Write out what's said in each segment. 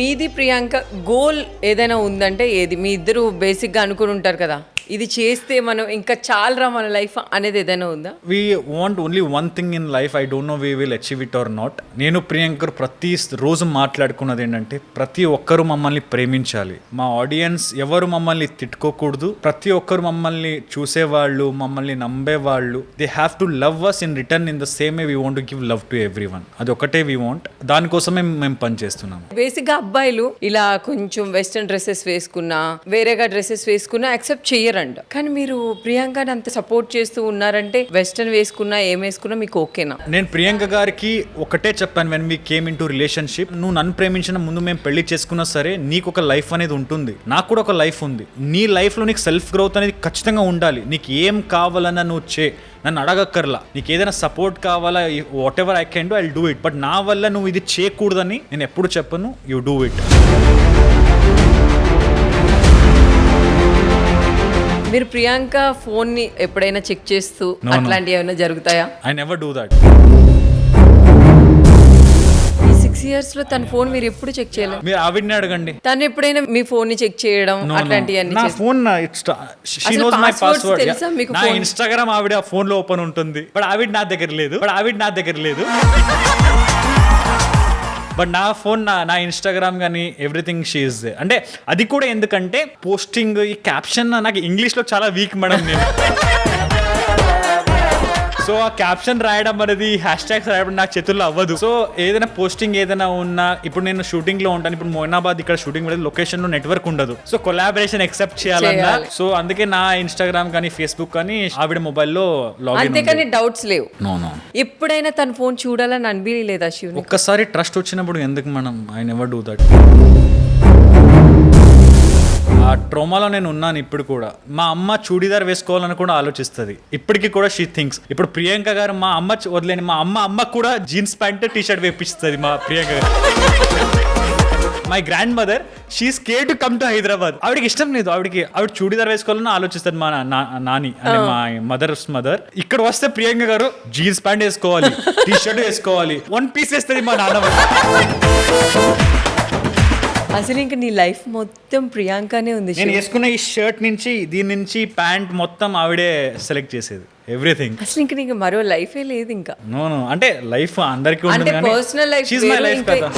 మీది ప్రియాంక గోల్ ఏదైనా ఉందంటే ఏది? మీ ఇద్దరు బేసిక్గా అనుకుని ఉంటారు కదా, ఇది చేస్తే మనం ఇంకా చాలరా మన లైఫ్ అనేది ఏదైనా ఉందా? We want only one thing in life. I don't know we will achieve it or not. నేను ప్రియాంక ప్రతి రోజు మాట్లాడుకున్నది ఏంటంటే ప్రతి ఒక్కరు మమ్మల్ని ప్రేమించాలి. మా ఆడియన్స్ ఎవరు మమ్మల్ని తిట్టుకోకూడదు. ప్రతి ఒక్కరు మమ్మల్ని చూసేవాళ్ళు, మమ్మల్ని నమ్మేవాళ్ళు, they have to love us in return in the same way we want to give love to everyone. అది ఒకటే వీ వాంట్. దానికోసమే మేము పనిచేస్తున్నాం. బేసిక్గా అబ్బాయిలు ఇలా కొంచెం వెస్ట్రన్ డ్రెస్సెస్ వేసుకున్నా, వేరేగా డ్రెస్సెస్ వేసుకున్నా యాక్సెప్ట్ చెయ్యరంట. కానీ మీరు ప్రియాంకని అంత సపోర్ట్ చేస్తూ ఉన్నారంటే వెస్ట్రన్ వేసుకున్నా ఏం వేసుకున్నా మీకు ఓకేనా? నేను ప్రియాంక గారికి ఒకటే చెప్పాను, when we came in to relationship, నువ్వు నన్ను ప్రేమించిన ముందు మేము పెళ్లి చేసుకున్నా సరే నీకు ఒక లైఫ్ అనేది ఉంటుంది, నాకు కూడా ఒక లైఫ్ ఉంది. నీ లైఫ్లో నీకు సెల్ఫ్ గ్రోత్ అనేది ఖచ్చితంగా ఉండాలి. నీకు ఏం కావాలన్నా నువ్వు నన్ను అడగక్కర్లా. నీకు ఏదైనా సపోర్ట్ కావాలా, what ever I can do, I do it. But నా వల్ల నువ్వు ఇది చేయకూడదని నేను ఎప్పుడు చెప్పను. You do it. మీరు ప్రియాంక ఫోన్ ని ఎప్పుడైనా చెక్ చేస్తూ అట్లాంటివి ఏమైనా జరుగుతాయా? I never do that. ఈ 6 years లో తన ఫోన్ మీరు ఎప్పుడు చెక్ చేయలేదు? మీరు ఆవిడని అడగండి. తను ఎప్పుడైనా మీ ఫోన్ ని చెక్ చేయడం అట్లాంటివన్నీ? నా phone she knows my password. తెలుసా మీకు? నా ఇన్స్టాగ్రామ్ ఆవిడ ఫోన్ లో ఓపెన్ ఉంటుంది. బట్ ఆవిడ నా దగ్గర లేదు. బట్ నా ఫోన్ నా ఇన్స్టాగ్రామ్ కానీ ఎవ్రీథింగ్ షీఈస్. అంటే అది కూడా ఎందుకంటే పోస్టింగ్, ఈ క్యాప్షన్ నాకు ఇంగ్లీష్లో చాలా వీక్ మేడం నేను. సో ఆ క్యాప్షన్ రాయడం అనేది, హ్యాష్ ట్యాగ్స్ రాయడం నాకు చేతుల్లో అవ్వదు. సో ఏదైనా పోస్టింగ్ ఏదైనా ఉన్నా, ఇప్పుడు నేను షూటింగ్ లో ఉంటాను, ఇప్పుడు మొయినాబాద్ ఇక్కడ షూటింగ్ పెడితే లొకేషన్ లో నెట్వర్క్ ఉండదు. సో కొలాబరేషన్ ఎక్సెప్ట్ చేయాలన్నా, సో అందుకే నా ఇన్స్టాగ్రామ్ కానీ ఫేస్బుక్ కానీ ఆవిడ మొబైల్లో లాగిన్. అంతేకాని డౌట్స్ లేవు? నో. ఎప్పుడైనా తన ఫోన్ చూడాలని అనిపించలేదా శివుని? ఒక్కసారి ట్రస్ట్ వచ్చినప్పుడు ఎందుకు మనం, ఐ నెవర్ డూ దట్. ఆ ట్రోమాలో నేను ఉన్నాను ఇప్పుడు కూడా. మా అమ్మ చూడీదార్ వేసుకోవాలని కూడా ఆలోచిస్తుంది ఇప్పటికీ కూడా. షీ థింక్స్, ఇప్పుడు ప్రియాంక గారు మా అమ్మ వదిలేని, మా అమ్మ కూడా జీన్స్ ప్యాంట్ టీ షర్ట్ వేపిస్తుంది మా ప్రియాంక గారు. My grand mother, she scared to come to Hyderabad. ఆవిడకి ఇష్టం లేదు. ఆవిడ చూడీదార్ వేసుకోవాలని ఆలోచిస్తుంది మా నాని అంటే మా మదర్. ఇక్కడ వస్తే ప్రియాంక గారు జీన్స్ ప్యాంట్ వేసుకోవాలి, టీ షర్ట్ వేసుకోవాలి, 1 piece వేస్తుంది మా నాన్న. అసలు ఇంకా నీ లైఫ్ మొత్తం ప్రియాంకనే ఉంది. నేను వేసుకున్న ఈ షర్ట్ నుంచి, దీని నుంచి ప్యాంట్ మొత్తం ఆవిడే సెలెక్ట్ చేసేది, ఎవ్రీథింగ్. అసలు ఇంకా నీకు మరో లైఫే లేదు ఇంకా? నో అంటే లైఫ్ అందరికీ ఉంటుంది కానీ personal life she is my life కదా.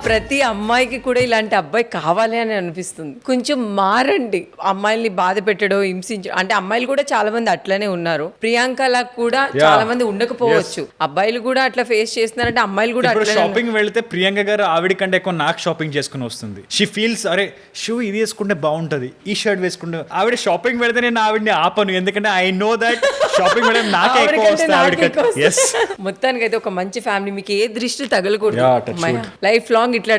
ప్రతి అమ్మాయికి కూడా ఇలాంటి అబ్బాయి కావాలి అని అనిపిస్తుంది. కొంచెం మారండి. అమ్మాయిల్ని బాధ పెట్టడం, హింసించడం. అంటే అమ్మాయిలు కూడా చాలా మంది అట్లనే ఉన్నారు. ప్రియాంకలా కూడా చాలా మంది ఉండకపోవచ్చు. అబ్బాయిలు కూడా అట్లా ఫేస్ చేస్తున్నారంటే అమ్మాయిలు కూడా. ఇప్పుడు షాపింగ్ వెళ్తే ప్రియాంక గారు ఆవిడ కంటే ఎక్కువ నాకు షాపింగ్ చేసుకుని వస్తుంది. షీ ఫీల్స్, అరే షూ ఇది వేసుకుంటే బాగుంటది, ఈ షర్ట్ వేసుకుంటే. ఆవిడ షాపింగ్ వెళ్తే నేను ఆవిడని ఆపను, ఎందుకంటే ఐ నో దట్ షాపింగ్ వెళ్ళడం నాకే ఎక్కువ వస్తుంది ఆవిడకి. మొత్తానికైతే ఒక మంచి ఫ్యామిలీ, మీకు ఏ దృష్టి తగలకూడదు, లైఫ్ లాంగ్ ఇట్లా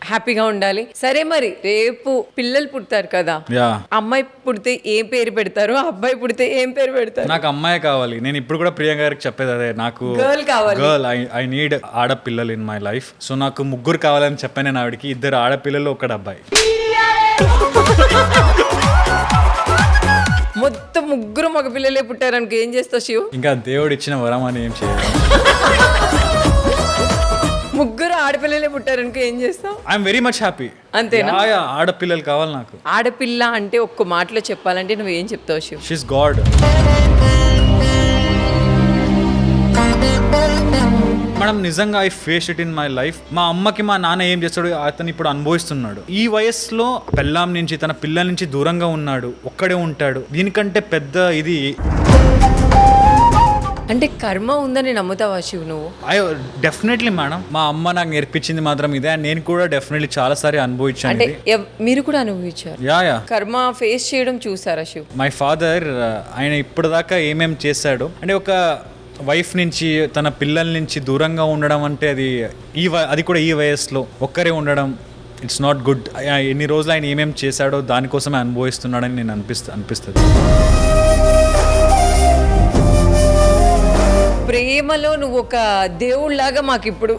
హ్యాపీగా ఉండాలి. సరే, మరి రేపు పిల్లలు పుడతారు కదా, అమ్మాయి పుడితే ఏం పేరు పెడతారు, అబ్బాయి పుడితే ఏం పేరు పెడతారు? నాకు అమ్మాయి కావాలి. నేను ఇప్పుడు కూడా ప్రియాంక గారికి చెప్పేది అదే, నాకు గర్ల్ కావాలి. ఐ నీడ్ ఆడపిల్లలు ఇన్ మై లైఫ్. సో నాకు 3 కావాలని చెప్పాను నేను ఆవిడకి. 2 ఆడపిల్లలు, 1 అబ్బాయి. మొత్తం 3 మగ పిల్లలే పుట్టారనుకో ఏం చేస్తావు శివ్? ఇంకా దేవుడు ఇచ్చిన వరం అని ఏం చేయాలి. 3 ఆడపిల్లలే పుట్టారనుకో ఏం చేస్తావు? I'm very much happy. అంతేనా? ఆడపిల్లలు కావాలి నాకు. ఆడపిల్ల అంటే ఒక్క మాటలో చెప్పాలంటే నువ్వు ఏం చెప్తావు శివ్? She's god. మేడం నిజంగా I face it in my life. మా అమ్మకి మా నాన్న ఏం చేస్తాడు అతను ఇప్పుడు అనుభవిస్తున్నాడు. ఈ వయసులో పెళ్ళాం నుంచి, తన పిల్లల నుంచి దూరంగా ఉన్నాడు, ఒక్కడే ఉంటాడు. దీనికంటే పెద్ద ఇది అంటే కర్మ ఉందని నమ్ముతావా శివ్ నువ్వు? Definitely madam. మా అమ్మ నాకు నేర్పించింది మాత్రం ఇదే. నేను కూడా డెఫినెట్లీ చాలా సారి అనుభవించాను. అంటే మీరు కూడా అనుభవించారు? యా. కర్మ ఫేస్ చేయడం చూసారా శివ్? మై ఫాదర్, ఆయన ఇప్పటిదాకా ఏమేం చేశాడు అంటే, ఒక వైఫ్ నుంచి, తన పిల్లల నుంచి దూరంగా ఉండడం అంటే అది కూడా ఈ వయసులో ఒక్కరే ఉండడం, ఇట్స్ నాట్ గుడ్. ఎన్ని రోజులు ఆయన ఏమేం చేశాడో దానికోసమే అనుభవిస్తున్నాడని నేను అనిపిస్తుంది. ప్రేమలో నువ్వు ఒక దేవుళ్ళలాగా మాకు ఇప్పుడు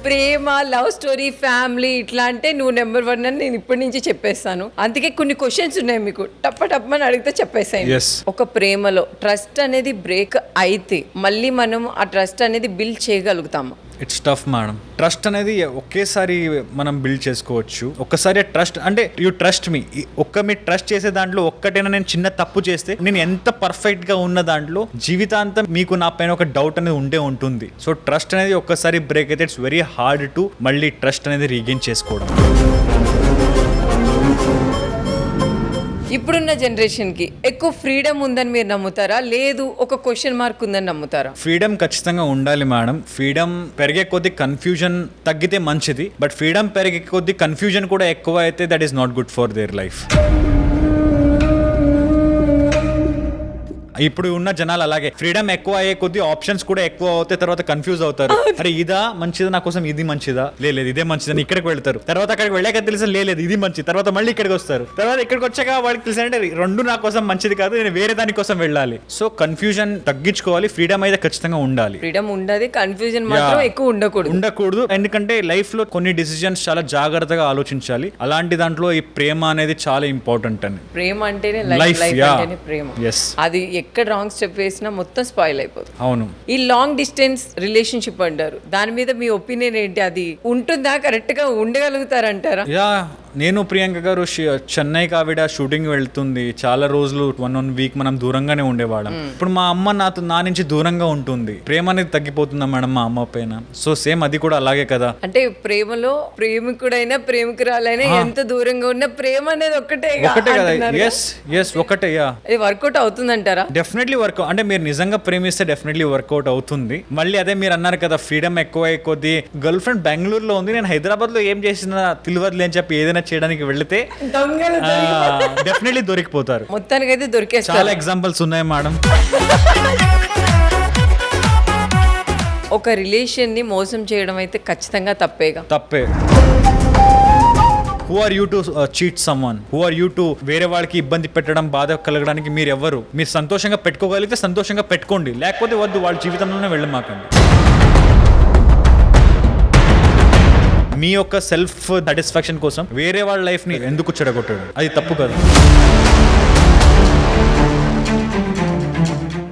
ప్రేమ, లవ్ స్టోరీ, ఫ్యామిలీ ఇట్లా అంటే నువ్వు నెంబర్ 1 అని నేను ఇప్పటి నుంచి చెప్పేస్తాను. అందుకే కొన్ని క్వశ్చన్స్ ఉన్నాయి మీకు, టప్పని అడిగితే చెప్పేసాను. Yes. ఒక ప్రేమలో ట్రస్ట్ అనేది బ్రేక్ అయితే మళ్ళీ మనం ఆ ట్రస్ట్ అనేది బిల్డ్ చేయగలుగుతాము. It's tough madam. ట్రస్ట్ అనేది ఒకేసారి మనం బిల్డ్ చేసుకోవచ్చు. ఒక్కసారి ట్రస్ట్ అంటే యూ ట్రస్ట్ మీ, మీరు ట్రస్ట్ చేసే దాంట్లో ఒక్కటైనా నేను చిన్న తప్పు చేస్తే నేను ఎంత పర్ఫెక్ట్ గా ఉన్న దాంట్లో జీవితాంతం మీకు నా పైన ఒక డౌట్ అనేది ఉంటుంది. సో ట్రస్ట్ అనేది ఒక్కసారి బ్రేక్ అయితే ఇట్స్ వెరీ హార్డ్ టు మళ్ళీ ట్రస్ట్ అనేది రీగెయిన్ చేసుకోవడం. ఇప్పుడున్న జనరేషన్కి ఎక్కువ ఫ్రీడమ్ ఉందని మీరు నమ్ముతారా, లేదు ఒక క్వశ్చన్ మార్క్ ఉందని నమ్ముతారా? ఫ్రీడమ్ ఖచ్చితంగా ఉండాలి మేడం. ఫ్రీడమ్ పెరిగే కొద్దీ కన్ఫ్యూజన్ తగ్గితే మంచిది, బట్ ఫ్రీడమ్ పెరిగే కొద్దీ కన్ఫ్యూజన్ కూడా ఎక్కువ అయితే that is not good for their life. ఇప్పుడు ఉన్న జనాలు అలాగే, ఫ్రీడమ్ ఎక్కువ అయ్యే కొద్ది ఆప్షన్స్ కూడా ఎక్కువ అవుతాయి, తర్వాత కన్ఫ్యూజ్ అవుతారు. అరే ఇదా మంచిదా, నా కోసం ఇది మంచిదా, లేదు ఇదే మంచిదని ఇక్కడికి వెళ్తారు. తర్వాత అక్కడికి వెళ్ళాక తెలిసి లేదు ఇది మంచిది, తర్వాత మళ్ళీ ఇక్కడికి వస్తారు. తర్వాత ఇక్కడికి వచ్చాక వాళ్ళకి తెలిసి అంటే రెండు నా కోసం మంచిది కాదు, నేను వేరే దాని కోసం వెళ్ళాలి. సో కన్ఫ్యూజన్ తగ్గించుకోవాలి, ఫ్రీడమ్ అయితే ఖచ్చితంగా ఉండాలి. ఫ్రీడమ్ ఉండాలి, కన్ఫ్యూజన్ మాత్రం ఎక్కువ ఉండకూడదు. ఎందుకంటే లైఫ్ లో కొన్ని డిసిజన్స్ చాలా జాగ్రత్తగా ఆలోచించాలి. అలాంటి దాంట్లో ఈ ప్రేమ అనేది చాలా ఇంపార్టెంట్ అని. ప్రేమ అంటేనే లైఫ్ అంటేనే ప్రేమ. అది ఎక్కడ రాంగ్ స్టెప్ వేసినా మొత్తం స్పాయిల్ అయిపోతుంది. అవును. ఈ లాంగ్ డిస్టెన్స్ రిలేషన్షిప్ అంటారు, దాని మీద మీ ఒపీనియన్ ఏంటి? అది ఉంటుందా, కరెక్ట్ గా ఉండగలుగుతారంటారా? నేను ప్రియాంక గారు చెన్నైకి ఆవిడ షూటింగ్ వెళ్తుంది, చాలా రోజులు 1 వీక్ మనం దూరంగానే ఉండేవాళ్ళం. ఇప్పుడు మా అమ్మ నా నుంచి దూరంగా ఉంటుంది, ప్రేమ అనేది తగ్గిపోతుందా మేడం మా అమ్మ పైన? సో సేమ్ అది కూడా అలాగే కదా. అంటే ప్రేమలో ప్రేమికుడైనా ప్రేమికురాలైనా ఎంత దూరంగా ఉన్నా ప్రేమ అనేది ఒకటే కదా. ఎస్ ఒకటే. ఇది వర్కౌట్ అవుతుందంటారా? డెఫినెట్లీ వర్క్, అంటే మీరు నిజంగా ప్రేమిస్తే డెఫినెట్లీ వర్కౌట్ అవుతుంది. మళ్ళీ అదే మీరు అన్నారు కదా, ఫ్రీడమ్ ఎక్కువ కొద్ది, గర్ల్ ఫ్రెండ్ బెంగళూరులో ఉంది, నేను హైదరాబాద్ లో ఏం చేసినా తెలియదులే అని చెప్పి ఏదైనా చేయడానికి వెళ్తే డెఫినెట్లీ దొరికిపోతారు. మొత్తానికి అయితే దొరికేస్తారు. చాలా ఎగ్జాంపుల్స్ ఉన్నాయి మేడం. ఒక రిలేషన్ ని మోసం చేయడం అయితే ఖచ్చితంగా తప్పే. Who are you to cheat someone? Who are you to వేరే వాళ్ళకి ఇబ్బంది పెట్టడం, బాధ కలగడానికి మీరు ఎవరు? మీరు సంతోషంగా పెట్టుకోగలిగితే సంతోషంగా పెట్టుకోండి, లేకపోతే వద్దు, వాళ్ళ జీవితంలోనే వెళ్ళమాకండి. మీ యొక్క సెల్ఫ్ సాటిస్ఫాక్షన్ కోసం వేరే వాళ్ళ లైఫ్ ని ఎందుకు చెడగొట్టడం, అది తప్పు కదా.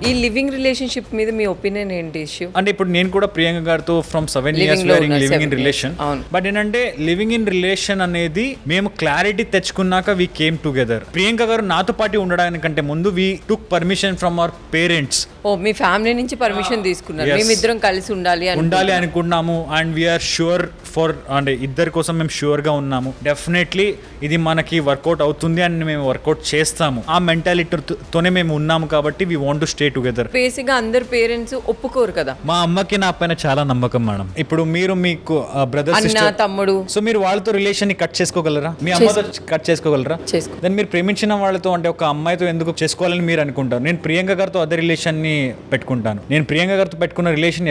ఈ లివింగ్ రిలేషన్షిప్ మీద మీ ఒపీనియన్ ఏంటి? ఇష్యూ అంటే ఇప్పుడు నేను కూడా ప్రియాంక గారితో from 7 years living in relation. But ఏంటంటే లివింగ్ ఇన్ రిలేషన్ అనేది మేము క్లారిటీ తెచ్చుకున్నాక we came together. Priyanka garu నాతో పాటు ఉండడానికంటే ముందు we took permission from our parents. మీ ఫ్యామిలీ నుంచి పర్మిషన్ తీసుకున్నారు, మేమిద్దరం కలిసి ఉండాలి అనుకున్నాము. అండ్ వీఆర్ ష్యూర్ ఫర్, అంటే ఇద్దరి కోసం మేము ష్యూర్ గా ఉన్నాము. డెఫినెట్లీ ఇది మనకి వర్కౌట్ అవుతుంది అని మేము వర్కౌట్ చేస్తాము. ఆ మెంటాలిటీతోనే మేము ఉన్నాము, కాబట్టి we want to stay together. Basic గా అందరు పేరెంట్స్ ఒప్పుకోరు కదా. మా అమ్మకి నా పైన చాలా నమ్మకం మేడం. ఇప్పుడు మీరు మీకు బ్రదర్, సిస్టర్, తమ్ముడు, సో మీరు వాళ్ళతో రిలేషన్ ని కట్ చేసుకోగలరా? మీ అమ్మతో కట్ చేసుకోగలరా? దాన్ని మీరు ప్రేమించిన వాళ్ళతో, అంటే ఒక అమ్మాయితో ఎందుకు చేసుకోవాలని మీరు అనుకుంటారు. నేను ప్రియాంక గారితో అదే రిలేషన్ ని పెట్టుకుంటాను. నేను ప్రియాంక గారితో పెట్టుకున్న రిలేషన్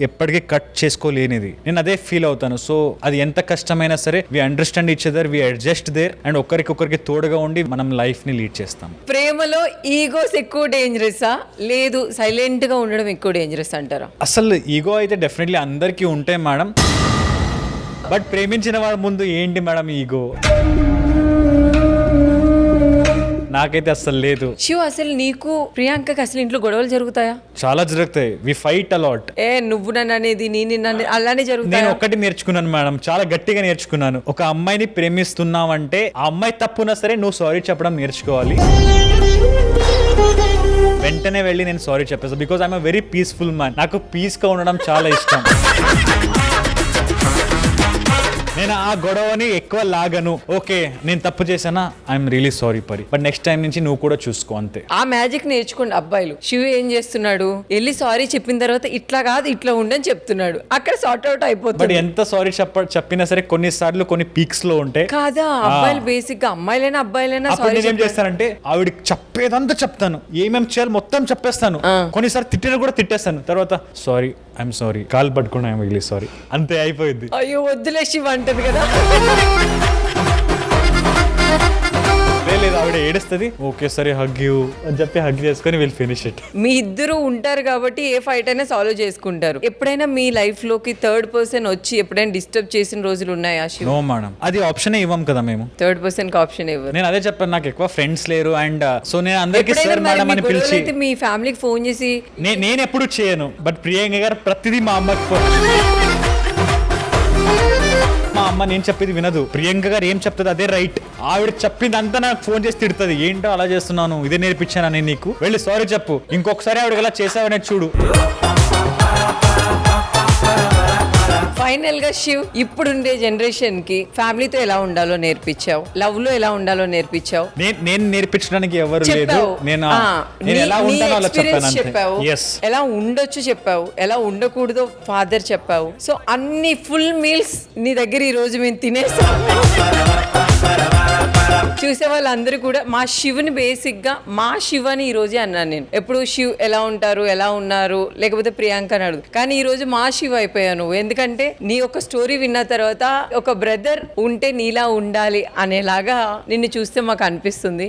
ఎప్పటికీ కట్ చేసుకోలేనిది. నేను అదే ఫీల్ అవుతాను. సో అది ఎంత కష్టమైనా సరే we understand each other, we adjust there, and ఒకరికి తోడుగా ఉండి మనం లైఫ్ ని లీడ్ చేస్తాం. ప్రేమలో ఈగోస్ ఎక్కువ డేంజరసా, లేదు సైలెంట్ గా ఉండడం ఎక్కువ డేంజరస్ అంటారా? అసలు ఈగో అయితే డెఫినెట్లీ అందరికీ ఉంటాయి మేడం, బట్ ప్రేమించిన వాడి ముందు ఏంటి మేడం ఈగో? నాకైతే అసలు లేదు. శివ, అసలు నీకు ప్రియాంకకి అసలు ఇంట్లో గొడవలు జరుగుతాయా? చాలా జరుగుతాయి. We fight a lot. నువ్వు నన్ను అనేది, నేను అలానే జరుగుతాయి. నేను ఒక్కటి నేర్చుకున్నాను మేడం, చాలా గట్టిగా నేర్చుకున్నాను. ఒక అమ్మాయిని ప్రేమిస్తున్నావంటే ఆ అమ్మాయి తప్పున్నా సరే నువ్వు సారీ చెప్పడం నేర్చుకోవాలి. వెంటనే వెళ్ళి నేను సారీ చెప్పేస్తాను, because I'm very peaceful man. నాకు పీస్ గా ఉండడం చాలా ఇష్టం. నేను ఆ గొడవని ఎక్కువ లాగను. ఓకే నేను తప్పు చేశానా, ఐఎమ్ రియలీ సారీ పరి, బట్ నెక్స్ట్ టైం నుంచి నువ్వు కూడా చూసుకో, అంతే. ఆ మ్యాజిక్ నేర్చుకోండి అబ్బాయిలు. శివ ఏం చేస్తున్నాడు, వెళ్ళి సారీ చెప్పిన తర్వాత ఇట్లా కాదు ఇట్లా ఉండని చెప్తున్నాడు, అక్కడ సార్ట్ అవుట్ అయిపోతుంది. బట్ ఎంత సారీ చెప్పినా సరే కొన్నిసార్లు కొన్ని పీక్స్ లో ఉంటాయి కాదా. అబ్బాయిలు బేసిక్ గా అమ్మాయిలైనా సారీ. నేను ఏం చేస్తానంటే ఆవిడకి చెప్పేదంతా చెప్తాను, ఏమేమి చేయాలి మొత్తం చెప్పేస్తాను. కొన్నిసార్లు తిట్టినా కూడా తిట్టేస్తాను, తర్వాత సారీ ఐఎమ్ సారీ, కాల్ పట్టుకున్నా ఐఎమ్ రియలీ సారీ, అంతే అయిపోయింది. అయ్యో వద్దులే శివ అంటది కదా. లేదు ఆవిడ ఏడుస్తుంది, ఓకే సరే హగ్ యూ అని చెప్పి హగ్ చేసుకొని విల్ ఫినిష్ ఇట్. మీ ఇద్దరు ఉంటారు కాబట్టి ఏ ఫైట్ అయినా సాల్వ్ చేసుకుంటారు. ఎప్పుడైనా మీ లైఫ్ లోకి థర్డ్ పర్సన్ వచ్చి ఎప్పుడైనా డిస్టర్బ్ చేసిన రోజులు ఉన్నాయా శివ్? నో మేడం, అది ఆప్షన్ ఇవ్వం కదా మేము. థర్డ్ పర్సన్ కి ఆప్షన్ ఎవరు? నేను అదే చెప్పాను, నాకు ఎక్కువ ఫ్రెండ్స్ లేరు. అండ్ సో నేను అందరికి సార్ మేడం అని పిలిచి, మీ ఫ్యామిలీకి ఫోన్ చేసి నేను ఎప్పుడు చేయను. బట్ ప్రియాంక గారు ప్రతిదీ మా అమ్మకి ఫోన్, మా అమ్మ నేను చెప్పేది వినదు, ప్రియాంక గారు ఏం చెప్తుంది అదే రైట్. ఆవిడ చెప్పిందంతా నాకు ఫోన్ చేసి తిడుతుంది, ఏంటో అలా చేస్తున్నాను, ఇదే నేర్పించాను నేను నీకు, వెళ్ళి సారీ చెప్పు, ఇంకొకసారి ఆవిడకి ఎలా చేసావనే చూడు. ఫైనల్ గా శివ్, ఇప్పుడుండే జనరేషన్ కి ఫ్యామిలీతో ఎలా ఉండాలో నేర్పించావు, లవ్ లో ఎలా ఉండాలో నేర్పించావు. నేను నేర్పించడానికి ఎవరు లేదు, నేను ఎలా ఉంటానో అలా చెప్పావు, ఎలా ఉండొచ్చు చెప్పావు, ఎలా ఉండకూడదో ఫాదర్ చెప్పావు. సో అన్ని ఫుల్ మీల్స్ నీ దగ్గర ఈ రోజు మేము తినేస్తాం. చూసే వాళ్ళందరూ కూడా మా శివుని బేసిక్ గా మా శివ్ అని ఈ రోజే అన్నాను నేను. ఎప్పుడు శివ్ ఎలా ఉంటారు, ఎలా ఉన్నారు, లేకపోతే ప్రియాంక అని అడుగు, కానీ ఈ రోజు మా శివ్ అయిపోయాను. ఎందుకంటే నీ ఒక స్టోరీ విన్న తర్వాత ఒక బ్రదర్ ఉంటే నీలా ఉండాలి అనేలాగా నిన్ను చూస్తే మాకు అనిపిస్తుంది.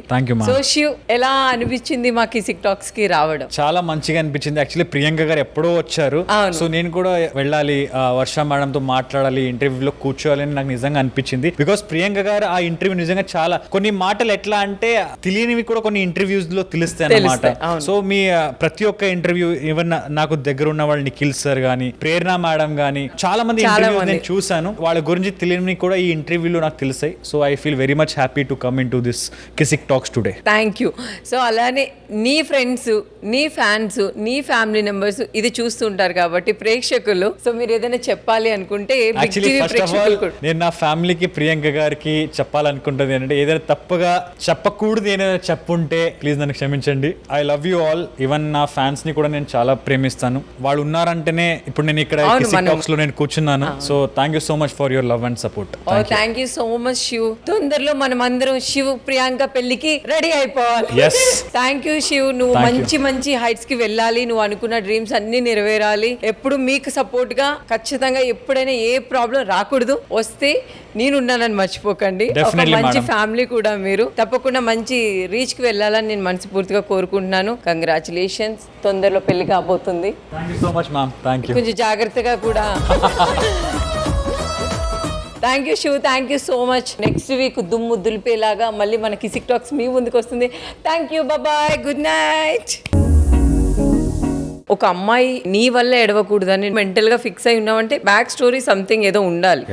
సో శివ్, ఎలా అనిపించింది మా కిసిక్ టాక్స్ కి రావడం? చాలా మంచిగా అనిపించింది. యాక్చువల్లీ ప్రియాంక గారు ఎప్పుడో వచ్చారు, సో నేను కూడా వెళ్ళాలి, వర్ష మేడం తో మాట్లాడాలి, ఇంటర్వ్యూలో కూర్చోవాలి అని నాకు నిజంగా అనిపించింది. బికాస్ ప్రియాంక గారు ఆ ఇంటర్వ్యూ నిజంగా చాలా కొన్ని మాటలు ఎట్లా అంటే తెలియనివి కూడా కొన్ని ఇంటర్వ్యూస్ లో తెలుస్తాయి అన్నమాట. సో మీ ప్రతి ఒక్క ఇంటర్వ్యూ, ఈవెన్ నాకు దగ్గర ఉన్న వాళ్ళు నిఖిల్ సార్ గానీ, ప్రేరణ మేడం గానీ, చాలా మంది ఇంటర్వ్యూస్ నేను చూసాను, వాళ్ళ గురించి తెలియనివి కూడా ఈ ఇంటర్వ్యూలో నాకు తెలిసాయి. So I feel very much happy to come in to this Kissik talks today. Thank you. So అలానే నీ ఫ్రెండ్స్, నీ ఫ్యాన్స్, నీ ఫ్యామిలీ మెంబర్స్ ఇది చూస్తుంటారు కాబట్టి ప్రేక్షకులు, సో మీరు ఏదైనా చెప్పాలి అనుకుంటే నేను నా ఫ్యామిలీకి ప్రియాంక గారికి చెప్పాలనుకుంటుంది ఏంటంటే, ఏదైనా తప్పగా చెప్పకూడదు ఏదైనా చెప్పుంటే ప్లీజ్ నన్ను క్షమించండి. I love you all. Even నా ఫ్యాన్స్ ని కూడా నేను చాలా ప్రేమిస్తాను. వాళ్ళు ఉన్నారంటేనే ఇప్పుడు నేను ఇక్కడ కిసిక్ టాక్స్ లో నేను కూర్చున్నాను. So thank you so much for your love and support. Thank you so much Shiv. తొందరలో మనం అందరం శివ్ ప్రియాంక పెళ్లికి రెడీ అయిపోవాలి. Thank you Shiv. నువ్వు మంచి మంచి హైట్స్ కి వెళ్ళాలి, నువ్వు అనుకున్న డ్రీమ్స్ అన్ని నెరవేరాలి. ఎప్పుడు మీకు సపోర్ట్ గా ఖచ్చితంగా, ఎప్పుడైనా ఏ ప్రాబ్లం రాకూడదు, వస్తే నేనున్నానని మర్చిపోకండి. ఒక మంచి ఫ్యామిలీ కూడా మీరు తప్పకుండా మంచి రీచ్ కి వెళ్ళాలని నేను మనస్ఫూర్తిగా కోరుకుంటున్నాను. కంగ్రాచులేషన్స్. తొందరలో పెళ్లి కాబోతుంది. కొంచెం జాగ్రత్తగా కూడా. Thank you Shiv, thank you so much. Next week దుమ్ము దులిపేలాగా మళ్ళీ మన కిసిక్ టాక్స్ మీ ముందుకు వస్తుంది. Thank you, bye, good night. ఒక అమ్మాయి నీ వల్ల ఎడవకూడదని మెంటల్ గా ఫిక్స్ అయి ఉన్నావంటే బ్యాక్ స్టోరీ సంథింగ్ ఏదో ఉండాలి.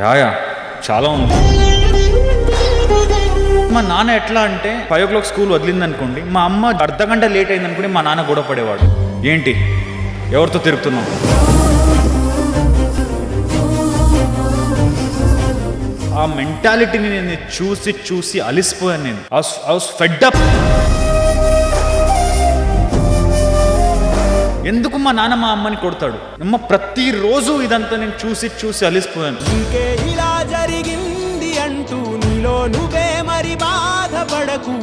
చాలా ఉంది. మా నాన్న ఎట్లా అంటే 5 o'clock స్కూల్ వదిలింది అనుకోండి, మా అమ్మ అర్ధగంట లేట్ అయింది అనుకోండి, మా నాన్న గొడవ పడేవాడు, ఏంటి ఎవరితో తిరుగుతున్నావు. ఆ మెంటాలిటీని నేను చూసి చూసి అలిసిపోయాను. నేను ఐ వాస్ ఫెడ్ అప్. ఎందుకు మా నాన్న మా అమ్మని కొడతాడు, అమ్మ ప్రతిరోజు ఇదంతా నేను చూసి చూసి అలిసిపోయాను.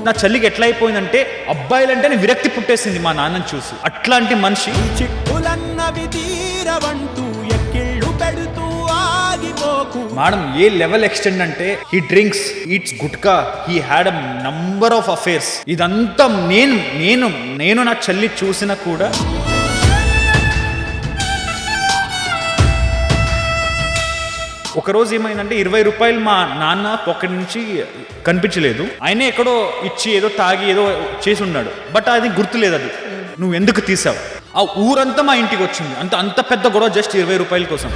నా చెల్లికి ఎట్లా అయిపోయిందంటే అబ్బాయిలంటే విరక్తి పుట్టేసింది మా నాన్నని చూసి. అట్లాంటి మనిషి మేడం ఏ లెవెల్ ఎక్స్టెండ్ అంటే he drinks, eats gutka, he had a number of affairs. ఇదంతా నేను నా చెల్లి చూసినా కూడా ఒకరోజు ఏమైందంటే 20 రూపాయలు మా నాన్న పాకెట్ నుంచి కనిపించలేదు, ఆయనే ఎక్కడో ఇచ్చి ఏదో తాగి ఏదో చేసి ఉన్నాడు, బట్ అది గుర్తులేదు. అది నువ్వు ఎందుకు తీసావు. ఆ ఊరంతా మా ఇంటికి వచ్చింది, అంత పెద్ద గొడవ జస్ట్ 20 రూపాయల కోసం.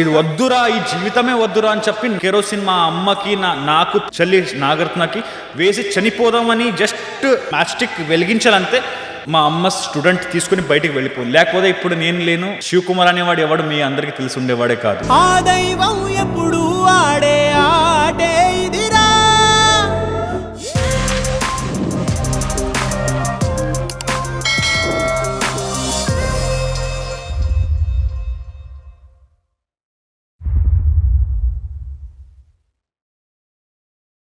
ఇది వద్దురా, ఈ జీవితమే వద్దురా అని చెప్పి కెరోసిన్ మా అమ్మకి నాకు చెల్లి నాగరత్నకి వేసి చనిపోదామని జస్ట్ మ్యాచ్ స్టిక్ వెలిగించాలంతే మా అమ్మ స్టూడెంట్ తీసుకుని బయటికి వెళ్ళిపోయింది. లేకపోతే ఇప్పుడు నేను లేను, శివకుమార్ అనేవాడు ఎవడు మీ అందరికి తెలిసి ఉండేవాడే కాదు. ఆ దైవం ఎప్పుడు ఆడే